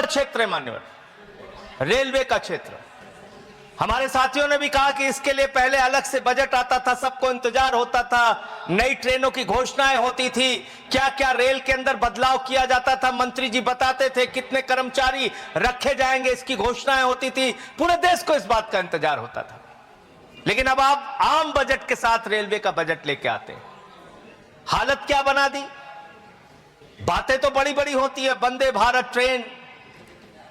क्षेत्र है मान्यवर, रेलवे का क्षेत्र। हमारे साथियों ने भी कहा कि इसके लिए पहले अलग से बजट आता था, सबको इंतजार होता था, नई ट्रेनों की घोषणाएं होती थी, क्या क्या रेल के अंदर बदलाव किया जाता था, मंत्री जी बताते थे कितने कर्मचारी रखे जाएंगे, इसकी घोषणाएं होती थी, पूरे देश को इस बात का इंतजार होता था। लेकिन अब आप आम बजट के साथ रेलवे का बजट लेके आते हैं, हालत क्या बना दी। बातें तो बड़ी बड़ी होती है, Vande Bharat train,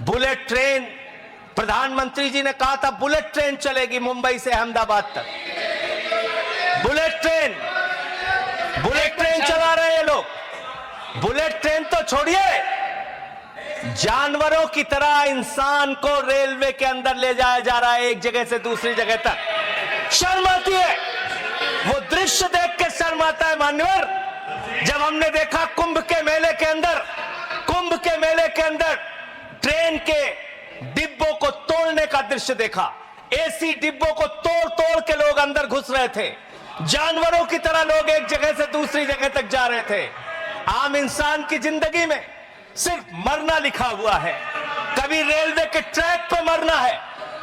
bullet train, प्रधानमंत्री जी ने कहा था बुलेट ट्रेन चलेगी मुंबई से अहमदाबाद तक। बुलेट ट्रेन चला रहे हैं लोग। बुलेट ट्रेन तो छोड़िए, जानवरों की तरह इंसान को रेलवे के अंदर ले जाया जा रहा है, एक जगह से दूसरी जगह तक। शर्म आती है, वो दृश्य देख के शर्म आता है मान्यवर। जब हमने देखा कुंभ के मेले के अंदर ट्रेन के डिब्बों को तोड़ने का दृश्य देखा, एसी डिब्बों को तोड़ तोड़ के लोग अंदर घुस रहे थे, जानवरों की तरह लोग एक जगह से दूसरी जगह तक जा रहे थे। आम इंसान की जिंदगी में सिर्फ मरना लिखा हुआ है। कभी रेलवे के ट्रैक पे मरना है,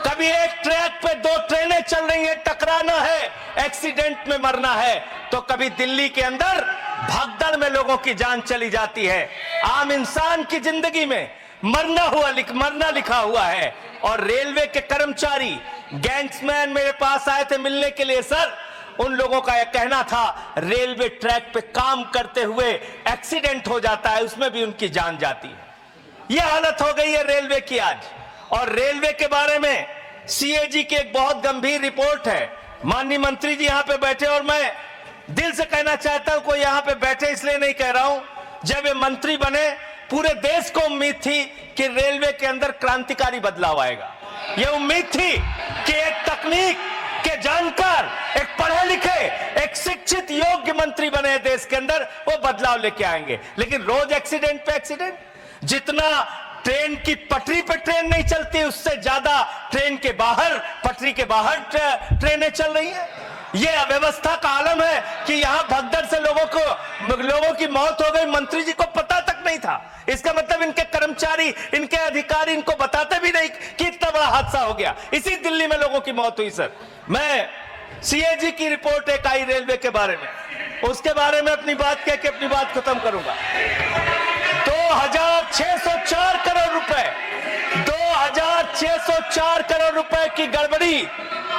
कभी एक ट्रैक पे दो ट्रेनें चल रही हैं, टकराना है, एक्सीडेंट में मरना है, तो कभी दिल्ली के अंदर भगदड़ में लोगों की जान चली जाती है। आम इंसान की जिंदगी में मरना लिखा हुआ है। और रेलवे के कर्मचारी, गैंग्समैन मेरे पास आए थे मिलने के लिए। सर, उन लोगों का यह कहना था रेलवे ट्रैक पे काम करते हुए एक्सीडेंट हो जाता है, उसमें भी उनकी जान जाती है। यह हालत हो गई है रेलवे की आज। और रेलवे के बारे में सीएजी की एक बहुत गंभीर रिपोर्ट है। माननीय मंत्री जी यहां पे बैठे, और मैं दिल से कहना चाहता हूं, कोई यहां पे बैठे इसलिए नहीं कह रहा हूं, जब ये मंत्री बने पूरे देश को उम्मीद थी कि रेलवे के अंदर क्रांतिकारी बदलाव आएगा। यह उम्मीद थी कि एक तकनीक के जानकार, एक पढ़े लिखे, एक शिक्षित योग्य मंत्री बने देश के अंदर, वो बदलाव लेके आएंगे। लेकिन रोज एक्सीडेंट पे एक्सीडेंट, जितना ट्रेन की पटरी पे ट्रेन नहीं चलती, उससे ज्यादा ट्रेन के बाहर, पटरी के बाहर ट्रेनें चल रही हैं। यह अव्यवस्था का आलम है कि यहां भगदड़ से लोगों की मौत हो गई, मंत्री जी को पता तक नहीं था। इसका मतलब इनके कर्मचारी, इनके अधिकारी इनको बताते भी नहीं कि इतना बड़ा हादसा हो गया। इसी दिल्ली में लोगों की मौत हुई। सर, मैं सीएजी की रिपोर्ट एक आई रेलवे के बारे में, उसके बारे में अपनी बात कह के अपनी बात खत्म करूंगा। 2604 करोड़ रुपए, 2604 करोड़ रुपए की गड़बड़ी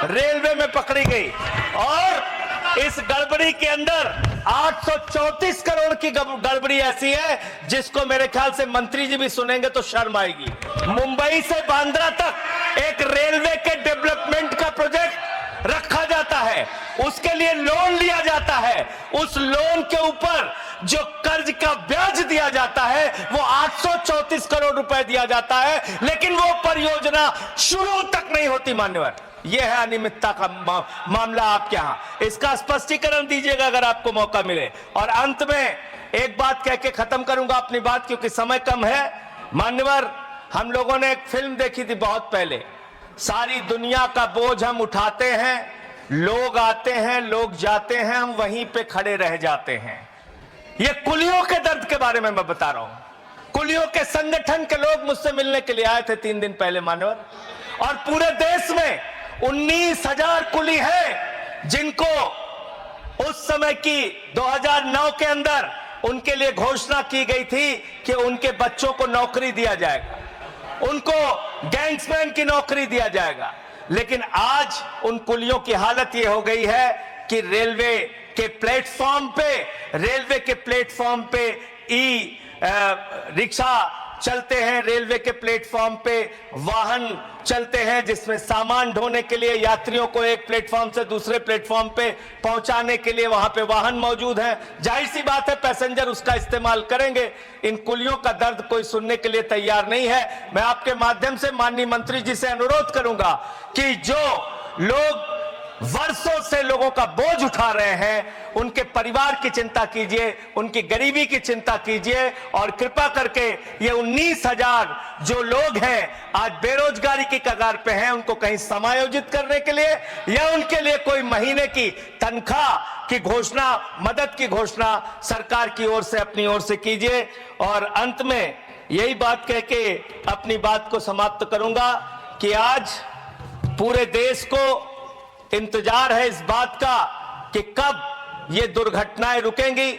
रेलवे में पकड़ी गई। और इस गड़बड़ी के अंदर 834 करोड़ की गड़बड़ी ऐसी है जिसको मेरे ख्याल से मंत्री जी भी सुनेंगे तो शर्म आएगी। मुंबई से बांद्रा तक एक रेलवे के डेवलपमेंट का प्रोजेक्ट रखा जाता है, उसके लिए लोन लिया जाता है, उस लोन के ऊपर जो कर्ज का ब्याज दिया जाता है वो 834 करोड़ रुपए दिया जाता है, लेकिन वो परियोजना शुरू तक नहीं होती। मान्यवर, यह है अनियमितता का मामला आपके यहां। इसका स्पष्टीकरण दीजिएगा अगर आपको मौका मिले। और अंत में एक बात कह के खत्म करूंगा अपनी बात, क्योंकि समय कम है। मान्यवर, हम लोगों ने एक फिल्म देखी थी बहुत पहले, सारी दुनिया का बोझ हम उठाते हैं, लोग आते हैं, लोग जाते हैं, हम वहीं पे खड़े रह जाते हैं। ये कुलियों के दर्द के बारे में मैं बता रहा हूं। कुलियों के संगठन के लोग मुझसे मिलने के लिए आए थे 3 दिन पहले मान्यवर, और पूरे देश में 19,000 कुली हैं जिनको उस समय की 2009 के अंदर उनके लिए घोषणा की गई थी कि उनके बच्चों को नौकरी दिया जाएगा, उनको गैंग्समैन की नौकरी दिया जाएगा। लेकिन आज उन कुलियों की हालत यह हो गई है कि रेलवे के प्लेटफॉर्म पे ई रिक्शा चलते हैं, रेलवे के प्लेटफॉर्म पे वाहन चलते हैं जिसमें सामान ढोने के लिए यात्रियों को एक प्लेटफॉर्म से दूसरे प्लेटफॉर्म पे पहुंचाने के लिए वहां पे वाहन मौजूद हैं। जाहिर सी बात है पैसेंजर उसका इस्तेमाल करेंगे। इन कुलियों का दर्द कोई सुनने के लिए तैयार नहीं है। मैं आपके माध्यम से माननीय मंत्री जी से अनुरोध करूंगा कि जो लोग वर्षों से लोगों का बोझ उठा रहे हैं, उनके परिवार की चिंता कीजिए, उनकी गरीबी की चिंता कीजिए, और कृपा करके ये 19,000 जो लोग हैं आज बेरोजगारी की कगार पे हैं, उनको कहीं समायोजित करने के लिए या उनके लिए कोई महीने की तनख्वाह की घोषणा, मदद की घोषणा सरकार की ओर से अपनी ओर से कीजिए। और अंत में यही बात कह के अपनी बात को समाप्त करूंगा कि आज पूरे देश को इंतजार है इस बात का कि कब ये दुर्घटनाएं रुकेंगी।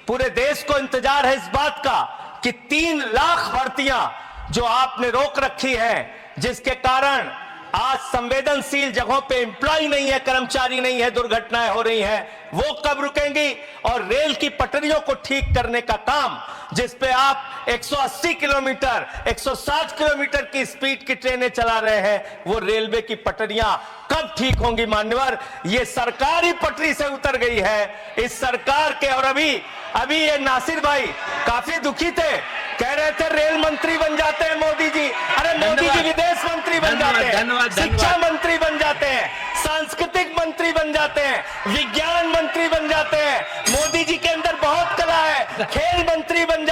पूरे देश को इंतजार है इस बात का कि 3 लाख भर्तियां जो आपने रोक रखी है, जिसके कारण आज संवेदनशील जगहों पे एम्प्लॉय नहीं है, कर्मचारी नहीं है, दुर्घटनाएं हो रही हैं, वो कब रुकेंगी। और रेल की पटरियों को ठीक करने का काम, जिस पे आप 180 किलोमीटर 160 किलोमीटर की स्पीड की ट्रेनें चला रहे हैं, वो रेलवे की पटरियां कब ठीक होंगी मान्यवर। ये सरकारी पटरी से उतर गई है इस सरकार के। और अभी ये नासिर भाई काफी दुखी थे, कह रहे थे रेल मंत्री बन जाते हैं मोदी जी। अरे मोदी जी विदेश मंत्री बन जाते हैं, शिक्षा मंत्री बन जाते हैं, सांस्कृतिक मंत्री बन जाते हैं, विज्ञान मंत्री बन जाते हैं। मोदी जी के अंदर बहुत कला है, खेल मंत्री बन जाते हैं।